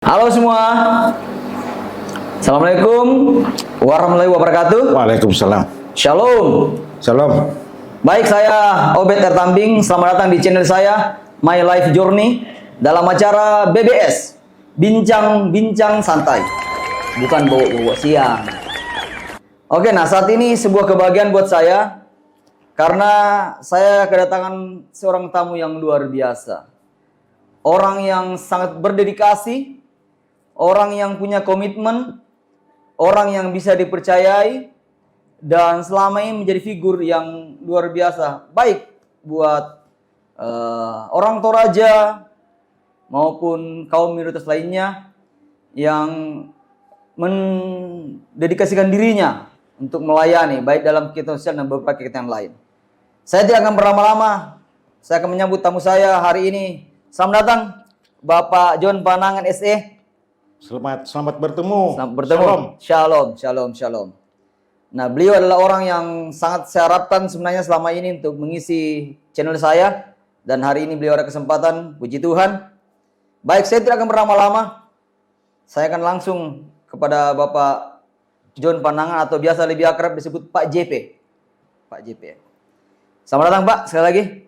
Halo semua, Assalamualaikum warahmatullahi wabarakatuh. Waalaikumsalam. Shalom. Salam. Baik, saya Obed Ertambing. Selamat datang di channel saya My Life Journey dalam acara BBS, Bincang-Bincang Santai, bukan bawa-bawa siang. Oke, nah saat ini sebuah kebahagiaan buat saya karena saya kedatangan seorang tamu yang luar biasa. Orang yang sangat berdedikasi, orang yang punya komitmen, orang yang bisa dipercayai, dan selama ini menjadi figur yang luar biasa. Baik buat orang Toraja maupun kaum minoritas lainnya yang mendedikasikan dirinya untuk melayani, baik dalam kegiatan sosial dan beberapa kegiatan lain. Saya tidak akan berlama-lama, saya akan menyambut tamu saya hari ini. Selamat datang Bapak John Panangan SE. Selamat bertemu. Selamat bertemu. Shalom. Nah, beliau adalah orang yang sangat saya harapkan sebenarnya selama ini untuk mengisi channel saya. Dan hari ini beliau ada kesempatan, puji Tuhan. Baik, saya tidak akan berlama-lama. Saya akan langsung kepada Bapak John Panangan atau biasa lebih akrab disebut Pak JP. Pak JP. Selamat datang Pak, sekali lagi.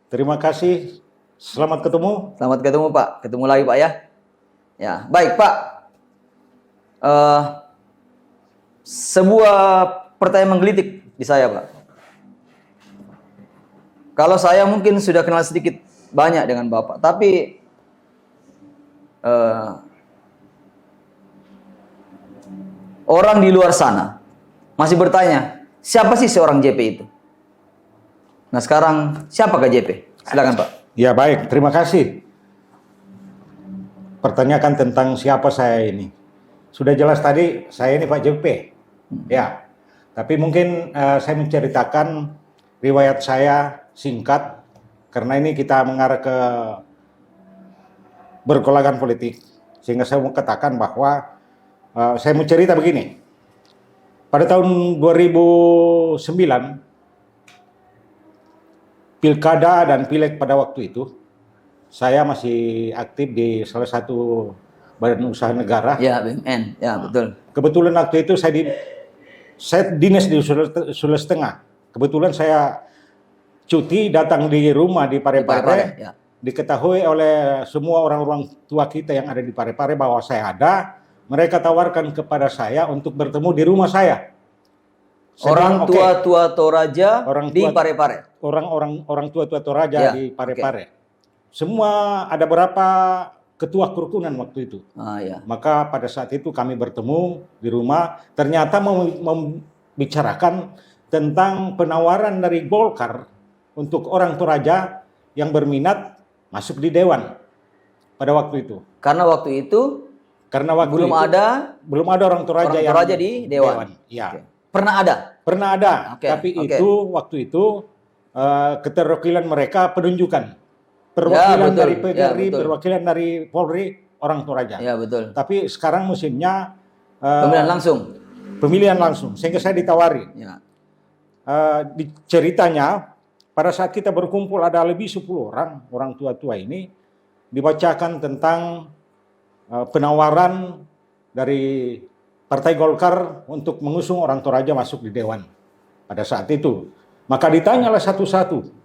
Terima kasih. Selamat ketemu. Selamat ketemu Pak. Ketemu lagi Pak ya. Ya, baik Pak. Sebuah pertanyaan menggelitik di saya Pak. Kalau saya mungkin sudah kenal sedikit banyak dengan Bapak, tapi orang di luar sana masih bertanya, siapa sih seorang JP itu? Nah sekarang, siapakah JP? Silakan Pak. Ya baik, terima kasih. Pertanyakan tentang siapa saya ini. Sudah jelas tadi, saya ini Pak JP. Ya, tapi mungkin saya menceritakan riwayat saya singkat, karena ini kita mengarah ke berkolagan politik. Sehingga saya mau katakan bahwa saya mau cerita begini. Pada tahun 2009, Pilkada dan Pileg pada waktu itu, saya masih aktif di salah satu badan usaha negara. Ya, BUMN. Ya, betul. Kebetulan waktu itu saya dinas di Sulawesi Tengah. Kebetulan saya cuti datang di rumah di Parepare. Ya. Diketahui oleh semua orang-orang tua kita yang ada di Parepare bahwa saya ada. Mereka tawarkan kepada saya untuk bertemu di rumah saya. Orang tua-tua Toraja di Parepare. Orang tua-tua Toraja di Parepare. Semua ada berapa ketua kerukunan waktu itu. Ya. Maka pada saat itu kami bertemu di rumah, ternyata membicarakan tentang penawaran dari Golkar untuk orang Toraja yang berminat masuk di Dewan pada waktu itu. Karena waktu itu belum ada orang Toraja di Dewan. Ya. Okay. Pernah ada. Tapi waktu itu keterwakilan mereka penunjukan. Perwakilan dari PGRI, perwakilan dari Polri, orang Toraja. Ya, betul. Tapi sekarang musimnya pemilihan langsung. Sehingga saya ditawari. Ya. Ceritanya pada saat kita berkumpul ada lebih 10 orang tua-tua ini dibacakan tentang penawaran dari Partai Golkar untuk mengusung orang Toraja masuk di Dewan pada saat itu. Maka ditanyalah satu-satu.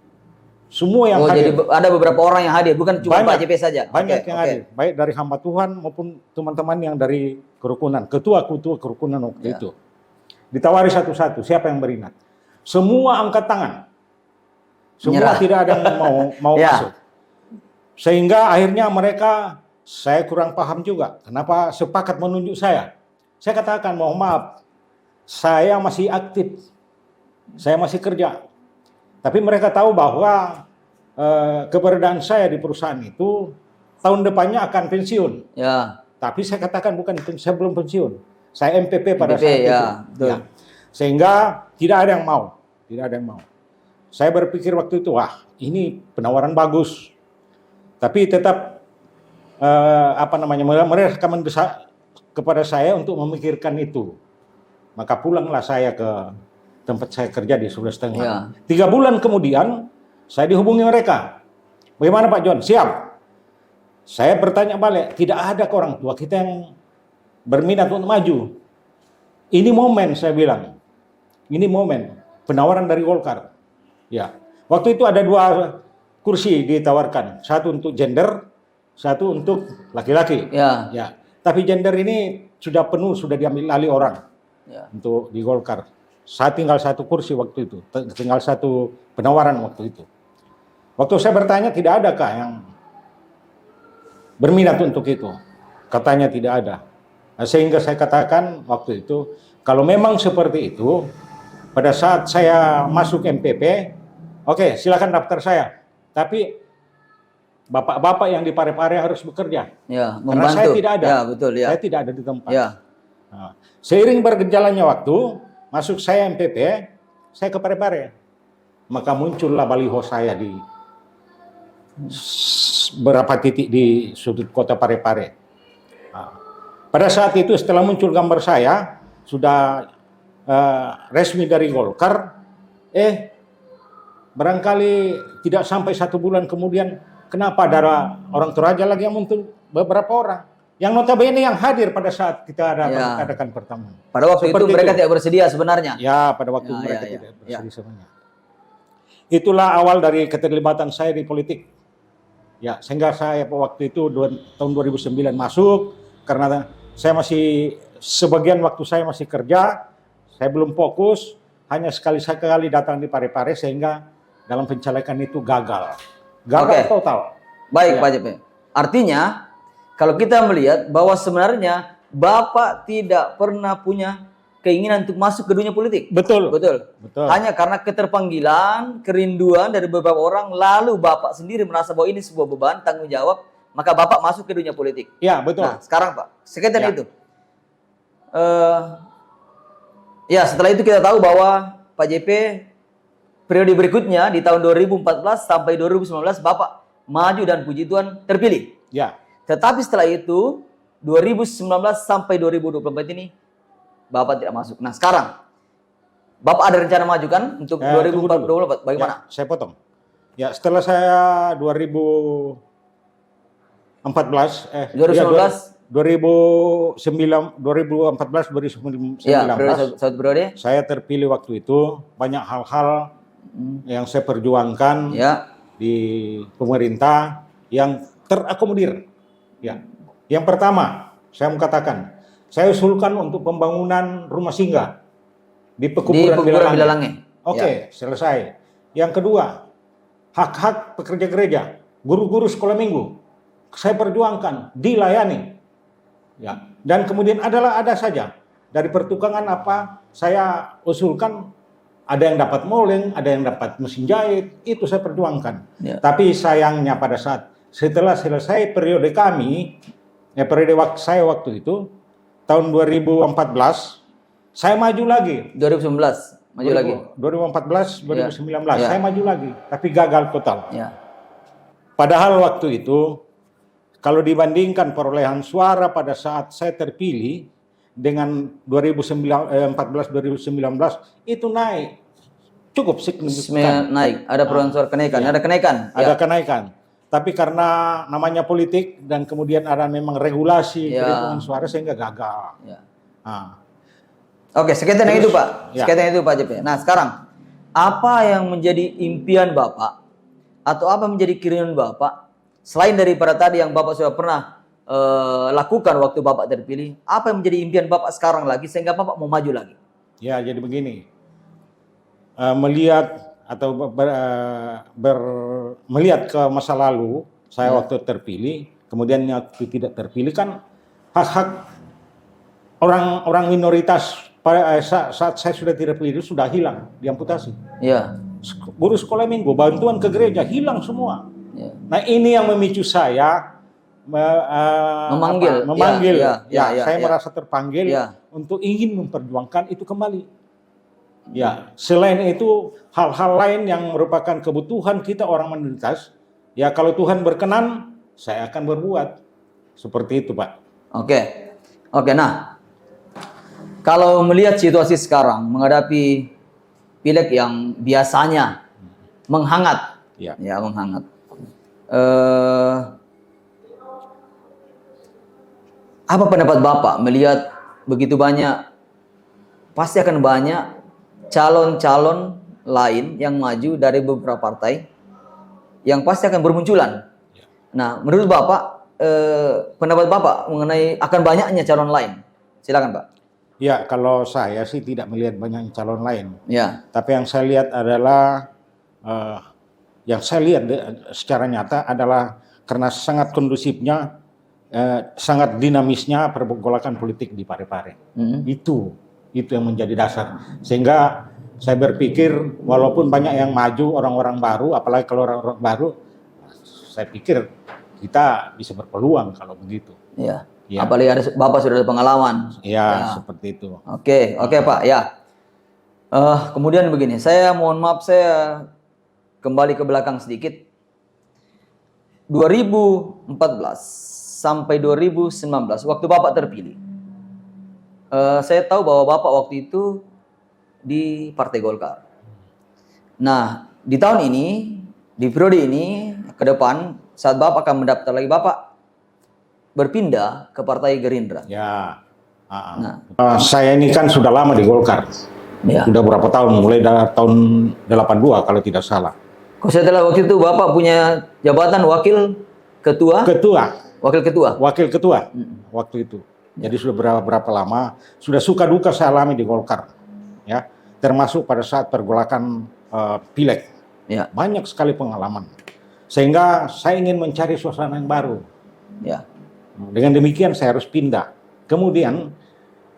Semua yang hadir. Jadi ada beberapa orang yang hadir, bukan cuma Pak JP saja. Banyak yang hadir, baik dari hamba Tuhan maupun teman-teman yang dari kerukunan, ketua-ketua kerukunan waktu itu. Ditawari satu-satu, siapa yang berminat. Semua angkat tangan. Semua tidak ada yang mau masuk. Sehingga akhirnya mereka, saya kurang paham juga, kenapa sepakat menunjuk saya. Saya katakan, mohon maaf, saya masih aktif, saya masih kerja. Tapi mereka tahu bahwa keberadaan saya di perusahaan itu tahun depannya akan pensiun. Ya. Tapi saya katakan bukan, saya belum pensiun. Saya MPP pada saat itu. Ya. Sehingga tidak ada yang mau. Saya berpikir waktu itu, wah ini penawaran bagus. Tapi tetap mereka mendesak kepada saya untuk memikirkan itu. Maka pulanglah saya ke tempat saya kerja di Sulawesi Tengah. 3 bulan kemudian saya dihubungi mereka. Bagaimana Pak John? Siap. Saya bertanya balik, tidak ada ke orang tua kita yang berminat untuk maju. Ini momen, saya bilang. Ini momen penawaran dari Golkar. Ya, waktu itu ada 2 kursi ditawarkan, satu untuk gender, satu untuk laki-laki. Ya. Ya, tapi gender ini sudah penuh, sudah diambil alih orang. Ya. Untuk di Golkar. Saya tinggal 1 kursi waktu itu, tinggal 1 penawaran waktu itu. Waktu saya bertanya, tidak adakah yang berminat untuk itu? Katanya tidak ada. Nah, sehingga saya katakan waktu itu, kalau memang seperti itu, pada saat saya masuk MPP, oke, silakan daftar saya. Tapi bapak-bapak yang di Parepare harus bekerja. Ya, karena membantu. saya tidak ada. Ya, betul, ya. Saya tidak ada di tempat. Ya. Nah, seiring berjalannya waktu, masuk saya MPP, saya ke Parepare. Maka muncullah baliho saya di beberapa titik di sudut kota Parepare. Nah, pada saat itu setelah muncul gambar saya, sudah resmi dari Golkar, barangkali tidak sampai 1 bulan kemudian, kenapa ada orang Toraja lagi yang muncul beberapa orang. Yang notabene yang hadir pada saat kita adakan pertemuan. Pada waktu itu mereka tidak bersedia sebenarnya. Ya, pada waktu mereka tidak bersedia sebenarnya. Itulah awal dari keterlibatan saya di politik. Ya, sehingga saya waktu itu tahun 2009 masuk, karena saya masih, sebagian waktu saya masih kerja, saya belum fokus, hanya sekali-sekali datang di Parepare, sehingga dalam pencalekan itu gagal. Gagal total. Baik, ya. Pak JP. Artinya, kalau kita melihat bahwa sebenarnya Bapak tidak pernah punya keinginan untuk masuk ke dunia politik. Betul. Betul. Betul. Hanya karena keterpanggilan, kerinduan dari beberapa orang, lalu Bapak sendiri merasa bahwa ini sebuah beban, tanggung jawab, maka Bapak masuk ke dunia politik. Ya, betul. Nah, sekarang Pak, sekaitan Ya. itu. Ya, setelah itu kita tahu bahwa Pak JP periode berikutnya di tahun 2014 sampai 2019 Bapak maju dan puji Tuhan terpilih. Ya. Tetapi setelah itu 2019 sampai 2024 ini Bapak tidak masuk. Nah, sekarang Bapak ada rencana maju kan untuk 2024? Bagaimana? Ya, saya potong. Ya, setelah saya 2014 periode. Saya terpilih waktu itu, banyak hal-hal yang saya perjuangkan di pemerintah yang terakomodir. Ya. Yang pertama, saya mau katakan, saya usulkan untuk pembangunan rumah singgah di Pekuburan Bilalange. Oke, selesai. Yang kedua, hak-hak pekerja gereja, guru-guru sekolah minggu, saya perjuangkan, dilayani. Ya. Dan kemudian ada saja dari pertukangan apa saya usulkan, ada yang dapat molen, ada yang dapat mesin jahit, itu saya perjuangkan. Ya. Tapi sayangnya pada saat setelah selesai periode kami, periode saya waktu itu, tahun 2014, saya maju lagi. 2019, maju lagi. 2014, 2019, Ya. saya maju lagi, tapi gagal total. Ya. Padahal waktu itu, kalau dibandingkan perolehan suara pada saat saya terpilih dengan 2014-2019 itu naik, cukup signifikan. Naik, ada perolehan suara kenaikan, Ya. ada kenaikan. Ada kenaikan. Tapi karena namanya politik dan kemudian ada memang regulasi perhitungan suara sehingga gagal. Ya. Nah. Oke, sekian itu Pak. Ya. Sekian itu Pak JP. Nah, sekarang apa yang menjadi impian Bapak atau apa menjadi keinginan Bapak selain daripada tadi yang Bapak sudah pernah lakukan waktu Bapak terpilih, apa yang menjadi impian Bapak sekarang lagi sehingga Bapak mau maju lagi? Ya, jadi begini. Melihat atau melihat ke masa lalu, saya waktu terpilih, kemudian waktu tidak terpilih kan hak-hak orang minoritas pada saat saya sudah terpilih sudah hilang, diamputasi. Ya. Guru sekolah minggu, bantuan ke gereja hilang semua. Ya. Nah, ini yang memicu saya memanggil. Saya merasa terpanggil untuk ingin memperjuangkan itu kembali. Ya, selain itu hal-hal lain yang merupakan kebutuhan kita orang minoritas, ya kalau Tuhan berkenan, saya akan berbuat seperti itu, Pak. Oke, nah, kalau melihat situasi sekarang menghadapi pileg yang biasanya menghangat, ya menghangat. Apa pendapat Bapak melihat begitu banyak, pasti akan banyak calon-calon lain yang maju dari beberapa partai yang pasti akan bermunculan. Nah, menurut Bapak, pendapat Bapak mengenai akan banyaknya calon lain, silakan Pak. Ya, kalau saya sih tidak melihat banyak calon lain. Ya, Tapi yang saya lihat adalah, yang saya lihat secara nyata adalah karena sangat kondusifnya, sangat dinamisnya pergolakan politik di Parepare. Itu yang menjadi dasar. Sehingga saya berpikir walaupun banyak yang maju, orang-orang baru, apalagi kalau orang-orang baru, saya pikir kita bisa berpeluang kalau begitu. ya. Ya. Apalagi ada Bapak sudah ada pengalaman. Ya, seperti itu. Oke, Pak, ya. Kemudian begini, saya mohon maaf, saya kembali ke belakang sedikit. 2014 sampai 2019, waktu Bapak terpilih, saya tahu bahwa Bapak waktu itu di Partai Golkar. Nah, di tahun ini, di periode ini, ke depan, saat Bapak akan mendaftar lagi, Bapak berpindah ke Partai Gerindra. Ya. Saya ini kan sudah lama di Golkar. Ya. Sudah berapa tahun? Mulai dari tahun 82 kalau tidak salah. Kok setelah waktu itu Bapak punya jabatan wakil ketua? Wakil ketua. Wakil ketua waktu itu. Jadi sudah berapa lama, sudah suka duka saya alami di Golkar. Ya, termasuk pada saat pergolakan pileg. Ya. Banyak sekali pengalaman. Sehingga saya ingin mencari suasana yang baru. Ya. Dengan demikian saya harus pindah. Kemudian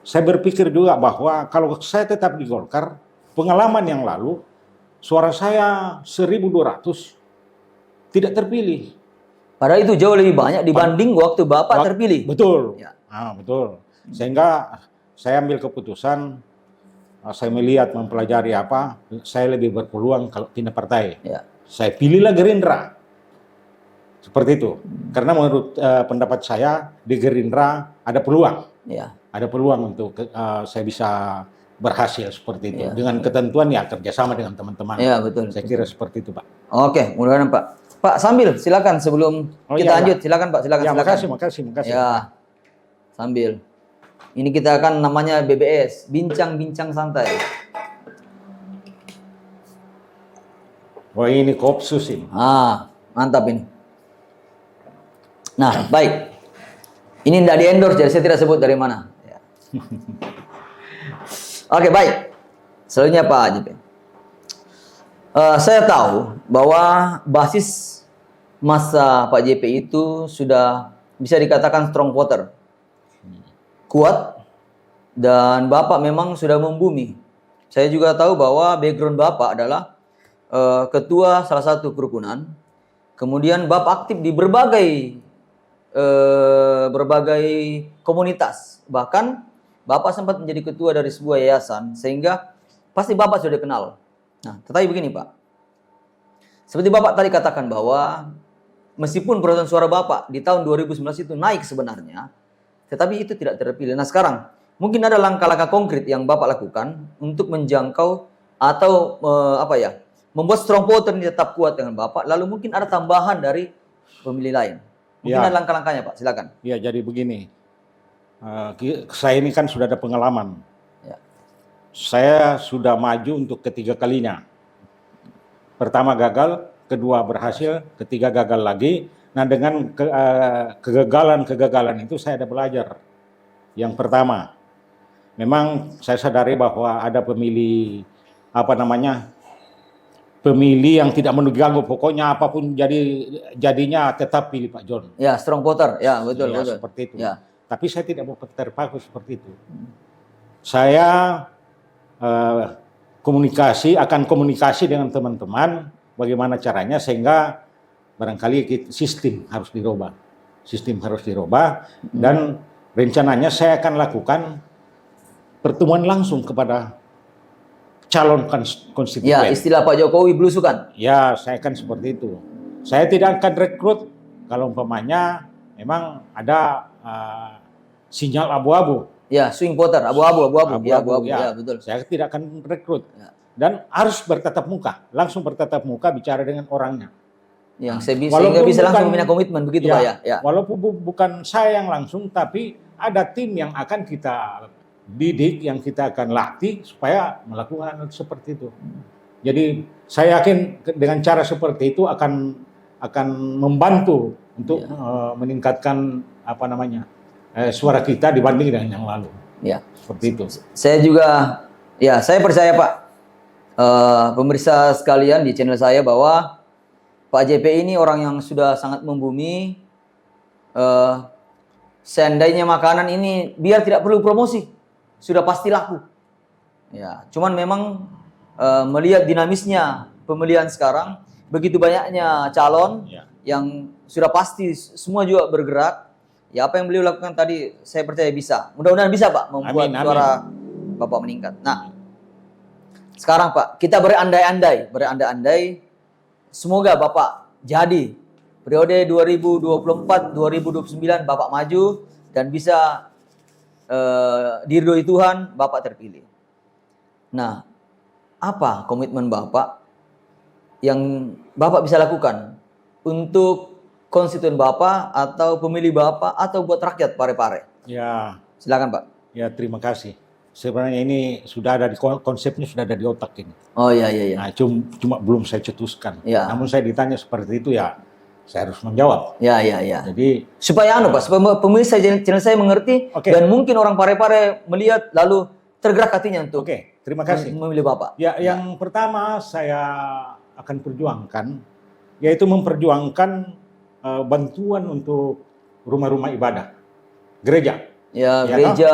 saya berpikir juga bahwa kalau saya tetap di Golkar, pengalaman yang lalu, suara saya 1.200 tidak terpilih. Padahal itu jauh lebih banyak dibanding waktu Bapak terpilih. Betul. Ya. Betul. Sehingga saya ambil keputusan, saya melihat, mempelajari apa, saya lebih berpeluang kalau pindah partai. Ya. Saya pilihlah Gerindra. Seperti itu. Karena menurut pendapat saya di Gerindra ada peluang. Ya. Ada peluang untuk saya bisa berhasil seperti itu. Ya. Dengan ketentuan ya kerjasama dengan teman-teman. Ya, betul. Saya kira seperti itu, Pak. Oke, mudah-mudahan Pak. Pak Sambil, silakan sebelum kita lanjut. Silakan Pak, silakan. Ya, silakan. makasih. Ya, Sambil. Ini kita akan namanya BBS, bincang-bincang santai. Wah, ini Kopsus ini. Mantap ini. Nah, baik. Ini tidak di-endorse, jadi saya tidak sebut dari mana. Ya. Oke, baik. Selanjutnya Pak JP. Saya tahu bahwa basis masa Pak JP itu sudah bisa dikatakan strong voter. Kuat, dan Bapak memang sudah membumi. Saya juga tahu bahwa background Bapak adalah ketua salah satu kerukunan. Kemudian Bapak aktif di berbagai komunitas. Bahkan Bapak sempat menjadi ketua dari sebuah yayasan, sehingga pasti Bapak sudah dikenal. Nah, tetapi begini Pak. Seperti Bapak tadi katakan bahwa meskipun perolehan suara Bapak di tahun 2019 itu naik sebenarnya, tetapi itu tidak terpilih. Nah, sekarang mungkin ada langkah-langkah konkret yang Bapak lakukan untuk menjangkau atau membuat strong voter ini tetap kuat dengan Bapak, lalu mungkin ada tambahan dari pemilih lain. Mungkin ada langkah-langkahnya Pak, silakan. Ya, jadi begini. Saya ini kan sudah ada pengalaman. Ya. Saya sudah maju untuk ketiga kalinya. Pertama gagal, kedua berhasil, ketiga gagal lagi. Nah, dengan kegagalan itu saya ada belajar. Yang pertama, memang saya sadari bahwa ada pemilih pemilih yang tidak mengganggu, pokoknya apapun jadinya tetap pilih Pak John. Ya, strong voter. Ya, betul. Seperti itu. Ya. Tapi saya tidak mau terpaku seperti itu. Saya komunikasi dengan teman-teman bagaimana caranya sehingga barangkali sistem harus dirubah. Dan rencananya saya akan lakukan pertemuan langsung kepada calon konstituen. Ya, istilah Pak Jokowi belusukan. Ya, saya akan seperti itu. Saya tidak akan rekrut kalau umpamanya memang ada sinyal abu-abu. Ya, swing voter, abu-abu. Ya, betul. Saya tidak akan rekrut. Ya. Dan harus bertatap muka, langsung bertatap muka bicara dengan orangnya. Yang sehingga bisa langsung meminta komitmen begitu Pak ya. Walaupun bukan saya yang langsung, tapi ada tim yang akan kita didik, yang kita akan latih supaya melakukan hal seperti itu. Jadi saya yakin dengan cara seperti itu akan membantu untuk meningkatkan suara kita dibanding dengan yang lalu. Ya. Seperti itu. Saya juga, ya saya percaya Pak, pemirsa sekalian di channel saya bahwa Pak JP ini orang yang sudah sangat membumi. Seandainya makanan ini biar tidak perlu promosi, sudah pasti laku. Ya, cuman memang melihat dinamisnya pemilihan sekarang, begitu banyaknya calon yang sudah pasti semua juga bergerak. Ya apa yang beliau lakukan tadi saya percaya bisa. Mudah-mudahan bisa Pak membuat suara Bapak meningkat. Nah, sekarang Pak, kita berandai-andai semoga Bapak jadi periode 2024-2029 Bapak maju dan bisa diridhoi Tuhan Bapak terpilih. Nah, apa komitmen Bapak yang Bapak bisa lakukan untuk konstituen Bapak atau pemilih Bapak atau buat rakyat Parepare? Ya. Silakan Pak. Ya, terima kasih. Sebenarnya ini sudah ada di konsepnya, sudah ada di otak ini. Oh iya. Nah, cuma belum saya cetuskan. Ya. Namun saya ditanya seperti itu ya, saya harus menjawab. Ya. Jadi supaya Pak, supaya pemirsa channel saya mengerti dan mungkin orang Parepare melihat lalu tergerak hatinya untuk terima kasih. Memilih Bapak. Ya, yang pertama saya akan perjuangkan yaitu memperjuangkan bantuan untuk rumah-rumah ibadah, gereja. Ya, gereja,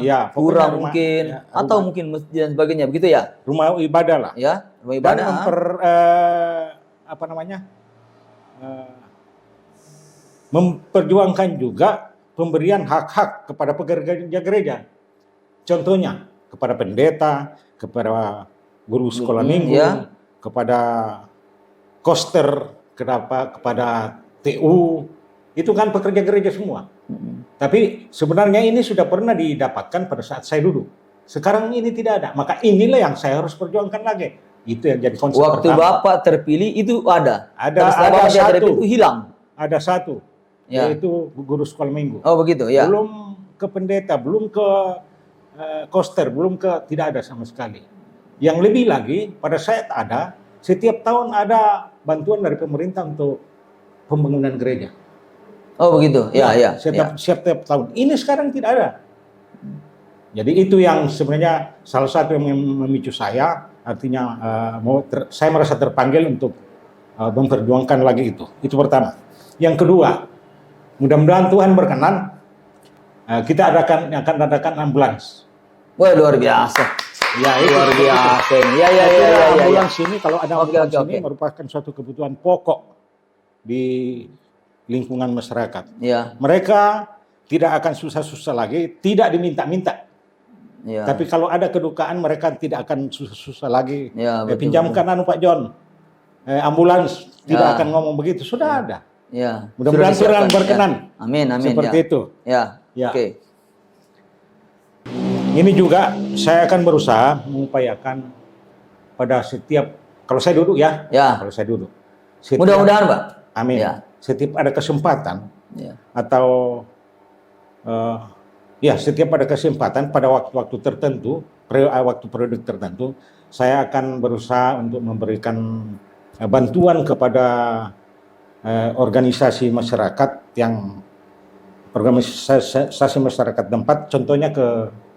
ya, pura rumah, mungkin, ya, atau mungkin masjid dan sebagainya, begitu ya? Rumah ibadah lah. Ya, rumah ibadah. Dan memperjuangkan juga pemberian hak-hak kepada pekerja gereja. Contohnya kepada pendeta, kepada guru sekolah minggu, kepada koster, kepada TU, itu kan pekerja gereja semua. Tapi sebenarnya ini sudah pernah didapatkan pada saat saya duduk. Sekarang ini tidak ada. Maka inilah yang saya harus perjuangkan lagi. Itu yang jadi konsep Waktu pertama. Bapak terpilih itu ada. Ada satu. Itu hilang. Ada satu. Ya. Yaitu guru sekolah minggu. Oh begitu ya. Belum ke pendeta, belum ke koster, belum ke, tidak ada sama sekali. Yang lebih lagi pada saat ada, setiap tahun ada bantuan dari pemerintah untuk pembangunan gereja. Oh begitu, ya. Setiap tahun. Ini sekarang tidak ada. Jadi itu yang sebenarnya salah satu yang memicu saya, artinya saya merasa terpanggil untuk memperjuangkan lagi itu. Itu pertama. Yang kedua, mudah-mudahan Tuhan berkenan, kita akan adakan ambulans. Wah luar biasa. Ya, itu luar biasa. Ya. Ambulans ini kalau ada ambulans ini merupakan suatu kebutuhan pokok di lingkungan masyarakat. Ya. Mereka tidak akan susah-susah lagi, tidak diminta-minta. Ya. Tapi kalau ada kedukaan mereka tidak akan susah-susah lagi. Ya, pinjamkan Pak John, ambulans, tidak akan ngomong begitu, sudah ada. Ya. Mudah-mudahan Tuhan berkenan. Ya. Amin. Seperti itu. Ya. Oke. Ini juga saya akan berusaha mengupayakan pada setiap, kalau saya duduk ya. Kalau saya duduk. Mudah-mudahan Pak. Amin. Ya. Setiap ada kesempatan atau setiap ada kesempatan pada waktu-waktu tertentu, waktu periode tertentu, saya akan berusaha untuk memberikan bantuan kepada organisasi masyarakat yang organisasi masyarakat tempat, contohnya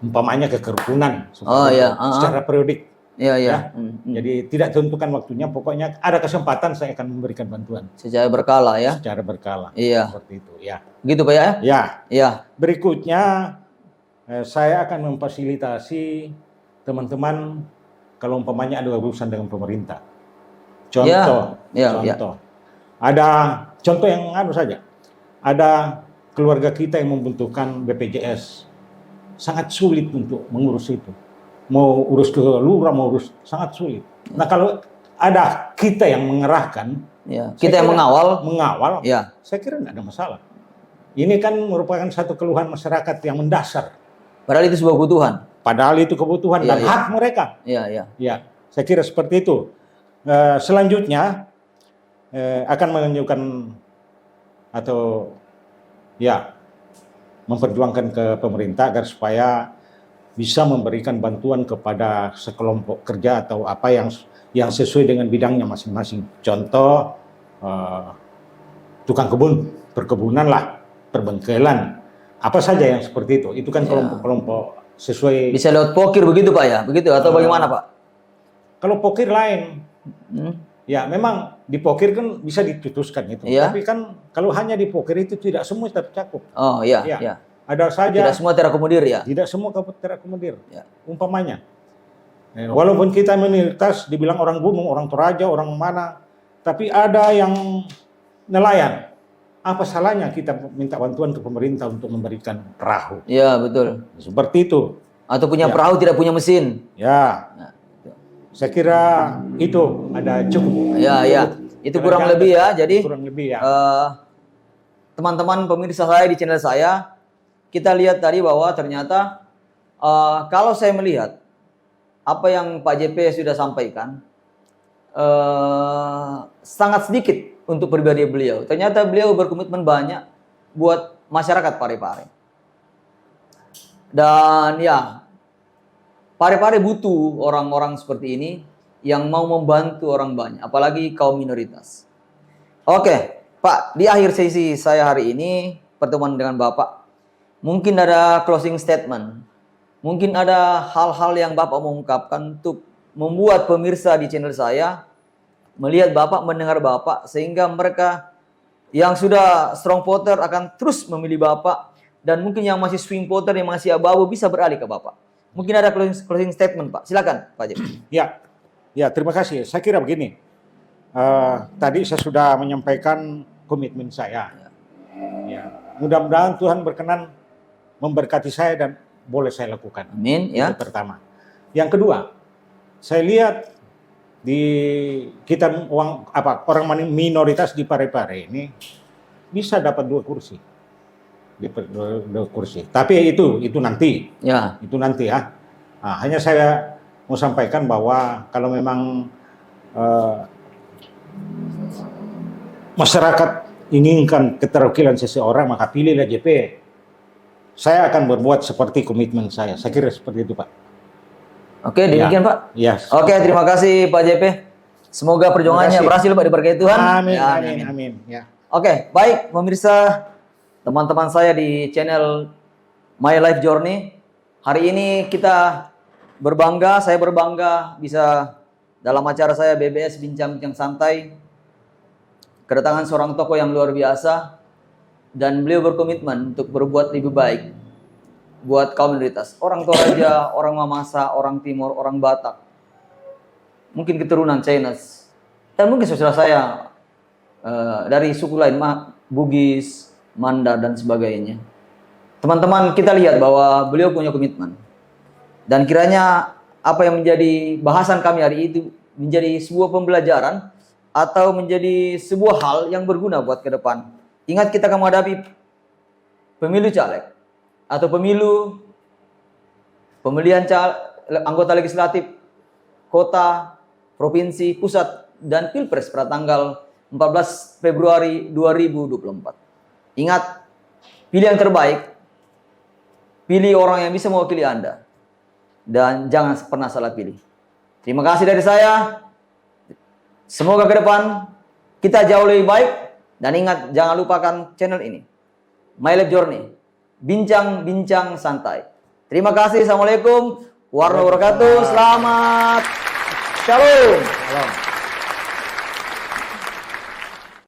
umpamanya ke kerukunan, secara periodik. Ya. Jadi tidak tentukan waktunya, pokoknya ada kesempatan saya akan memberikan bantuan. Secara berkala ya. Secara berkala. Iya. Seperti itu ya. Gitu Pak ya? Ya. Berikutnya saya akan memfasilitasi teman-teman kalau umpamanya ada urusan dengan pemerintah. Contoh. Ada contoh yang saja. Ada keluarga kita yang membutuhkan BPJS. Sangat sulit untuk mengurus itu. Mau urus ke lurah, mau urus, sangat sulit. Nah kalau ada kita yang mengerahkan, kita yang mengawal, saya kira tidak ada masalah. Ini kan merupakan satu keluhan masyarakat yang mendasar. Padahal itu sebuah kebutuhan. Padahal itu kebutuhan dan hak mereka. Ya, saya kira seperti itu. Selanjutnya akan menunjukkan atau memperjuangkan ke pemerintah agar supaya bisa memberikan bantuan kepada sekelompok kerja atau apa yang sesuai dengan bidangnya masing-masing. Contoh tukang kebun, perkebunan lah, perbengkelan, apa saja yang seperti itu. Itu kan kelompok-kelompok sesuai. Bisa lewat pokir begitu Pak ya? Begitu atau bagaimana Pak? Kalau pokir lain, Hmm? ya memang di pokir kan bisa diputuskan itu. Iya. Tapi kan kalau hanya di pokir itu tidak semua tercakup. Oh iya, Ya. iya. Ada saja. Tidak semua terakomodir ya? Tidak semua terakomodir. Ya. Umpamanya, walaupun kita minoritas dibilang orang gunung, orang Toraja, orang mana, tapi ada yang nelayan. Apa salahnya kita minta bantuan ke pemerintah untuk memberikan perahu? Iya, betul. Seperti itu. Atau punya Ya. perahu tidak punya mesin. Ya, Nah, itu. saya kira itu ada cukup. Ya, ya. Itu kurang lebih ya. Jadi Kurang lebih ya. teman-teman pemirsa saya di channel saya, kita lihat tadi bahwa ternyata kalau saya melihat apa yang Pak JP sudah sampaikan, sangat sedikit untuk pribadi beliau. Ternyata beliau berkomitmen banyak buat masyarakat Parepare. Dan ya, Parepare butuh orang-orang seperti ini yang mau membantu orang banyak, apalagi kaum minoritas. Oke, Pak, di akhir sesi saya hari ini, pertemuan dengan Bapak, mungkin ada closing statement, mungkin ada hal-hal yang Bapak mau ungkapkan untuk membuat pemirsa di channel saya melihat Bapak, mendengar Bapak, sehingga mereka yang sudah strong voter akan terus memilih Bapak, dan mungkin yang masih swing voter, yang masih abu-abu bisa beralih ke Bapak. Mungkin ada closing statement, Pak. Silakan, Pak JP. Ya, terima kasih. Saya kira begini. Tadi saya sudah menyampaikan komitmen saya. Ya, mudah-mudahan Tuhan berkenan memberkati saya dan boleh saya lakukan. Amin, ya. Itu pertama. Yang kedua, saya lihat di kita orang minoritas di Parepare ini bisa dapat 2 kursi. Dua kursi. Tapi itu nanti. Ya. Itu nanti ya. Nah, hanya saya mau sampaikan bahwa kalau memang masyarakat inginkan keterwakilan seseorang, maka pilihlah JP. Saya akan berbuat seperti komitmen saya. Saya kira seperti itu, Pak. Oke, demikian Pak. Yes. Oke, terima kasih Pak JP. Semoga perjuangannya Terima kasih. berhasil Pak, diberkati Tuhan. Amin, Ya, amin. Ya. Oke, baik pemirsa, teman-teman saya di channel My Life Journey. Hari ini kita berbangga, saya berbangga bisa dalam acara saya BBS Bincang-Bincang Santai kedatangan seorang tokoh yang luar biasa, dan beliau berkomitmen untuk berbuat lebih baik buat kaum minoritas. Orang Toraja, orang Mamasa, orang Timur, orang Batak, mungkin keturunan Chinese, dan mungkin saudara saya dari suku lain, Bugis, Manda, dan sebagainya. Teman-teman, kita lihat bahwa beliau punya komitmen. Dan kiranya apa yang menjadi bahasan kami hari itu menjadi sebuah pembelajaran atau menjadi sebuah hal yang berguna buat ke depan. Ingat, kita akan menghadapi pemilu caleg atau pemilihan anggota legislatif kota, provinsi, pusat, dan pilpres pada tanggal 14 Februari 2024. Ingat, pilih yang terbaik, pilih orang yang bisa mewakili Anda, dan jangan pernah salah pilih. Terima kasih dari saya. Semoga ke depan kita jauh lebih baik, dan ingat, jangan lupakan channel ini, My Life Journey, bincang-bincang santai. Terima kasih. Assalamualaikum warahmatullahi wabarakatuh. Selamat Shalom.